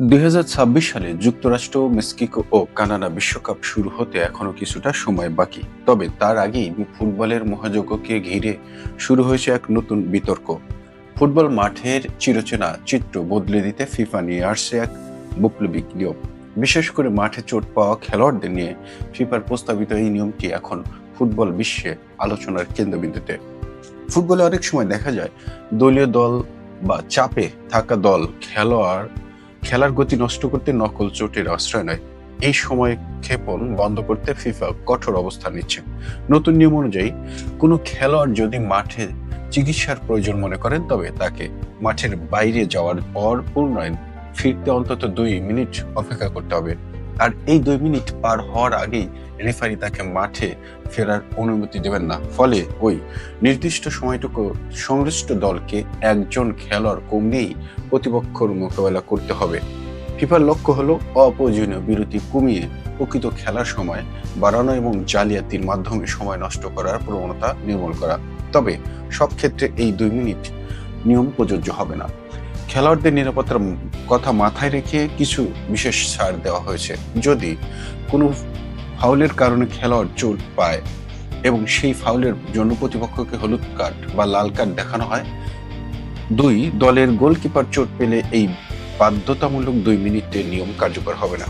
২০২৬ সালে যুক্তরাষ্ট্র, মেক্সিকো ও কানাডা বিশ্বকাপ শুরু হতে এখনো কিছুটা সময় বাকি। তবে তার আগেই ফুটবলের মহাযজ্ঞকে ঘিরে শুরু হয়েছে এক নতুন বিতর্ক। ফুটবল মাঠের চিরচেনা চিত্র বদলে দিতে ফিফা নিয়ে আসছে এক বৈপ্লবিক নিয়ম। বিশেষ করে মাঠে চোট পাওয়া খেলোয়াড়দের নিয়ে ফিফার প্রস্তাবিত এই নিয়মটি এখন ফুটবল বিশ্বে আলোচনার কেন্দ্রবিন্দুতে। ফুটবলে অনেক সময় দেখা যায় দলীয় দল বা চাপে থাকা দল খেলার গতি নষ্ট করতে নকল চোটের আশ্রয় নেয়। এই সময় ক্ষেপণ বন্ধ করতে ফিফা কঠোর অবস্থান নিচ্ছে। নতুন নিয়ম অনুযায়ী কোনো খেলোয়াড় যদি মাঠে চিকিৎসার প্রয়োজন মনে করেন, তবে তাকে মাঠের বাইরে যাওয়ার পর পুনরায় ফিরতে অন্তত 2 মিনিট অপেক্ষা করতে হবে। আর এই 2 মিনিট পার হওয়ার আগেই রেফারি তাকে মাঠে ফেরার অনুমতি দেবেন না। ফলে ওই নির্দিষ্ট সময়টুকু সংশ্লিষ্ট দলকে একজন খেলোয়াড় কমিয়েই প্রতিপক্ষের মোকাবেলা করতে হবে। ফিফার লক্ষ্য হলো অপ্রয়োজনীয় বিরতি কমিয়ে প্রকৃত খেলার সময় বাড়ানো এবং জালিয়াতির মাধ্যমে সময় নষ্ট করার প্রবণতা নির্মূল করা। তবে সব ক্ষেত্রে এই 2 মিনিট নিয়ম প্রযোজ্য হবে না। খেলোয়াড়দের নিরাপত্তার কথা মাথায় রেখে কিছু বিশেষ ছাড় দেওয়া হয়েছে। যদি কোনো ফাউলের কারণে খেলোয়াড় চোট পায় এবং সেই ফাউলের জন্য প্রতিপক্ষকে হলুদ কার্ড বা লাল কার্ড দেখানো হয়, দলের গোলকিপার চোট পেলে এই বাধ্যতামূলক 2 মিনিটের নিয়ম কার্যকর হবে না।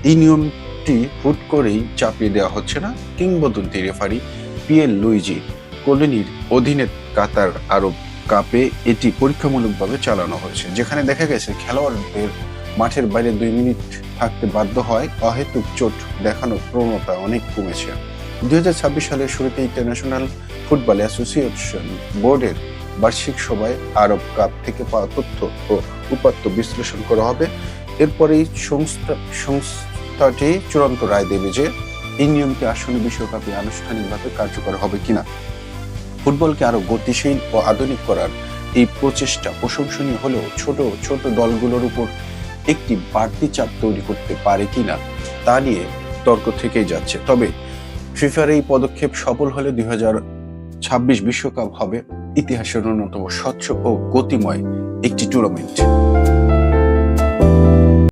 এই নিয়মটি হুট করেই চাপিয়ে দেওয়া হচ্ছে না। কিংবদন্তি রেফারি পিয়ের লুইজি কোলিনির অধীনে কাতার আরব কাপে এটি পরীক্ষামূলকভাবে চালানো হয়েছে, যেখানে দেখা গেছে খেলোয়াড়দের মাঠের বাইরে 2 মিনিট থাকতে বাধ্য হয় অহেতুক চোট দেখানোর প্রবণতা অনেক কমেছে। 2026 সালের শুরুতে ইন্টারন্যাশনাল ফুটবল অ্যাসোসিয়েশন বোর্ডের বার্ষিক সভায় আরব কাপ থেকে পাওয়া তথ্য ও উপাত্ত বিশ্লেষণ করা হবে। এরপরেই সংস্থাটি চূড়ান্ত রায় দেবে যে এই নিয়মটি আসলে বিশ্বকাপে আনুষ্ঠানিকভাবে কার্যকর হবে কিনা। ফুটবলকে আরো গতিশীল ও আধুনিক করার এই প্রচেষ্টা প্রশংসনীয় হলেও ছোট ছোট দলগুলোর উপর একটি বাড়তি চাপ তৈরি করতে পারে কিনা তা নিয়ে তর্ক থেকেই যাচ্ছে। তবে ফিফার এই পদক্ষেপ সফল হলে 2026 বিশ্বকাপ হবে ইতিহাসের অন্যতম স্বচ্ছ ও গতিময় একটি টুর্নামেন্ট।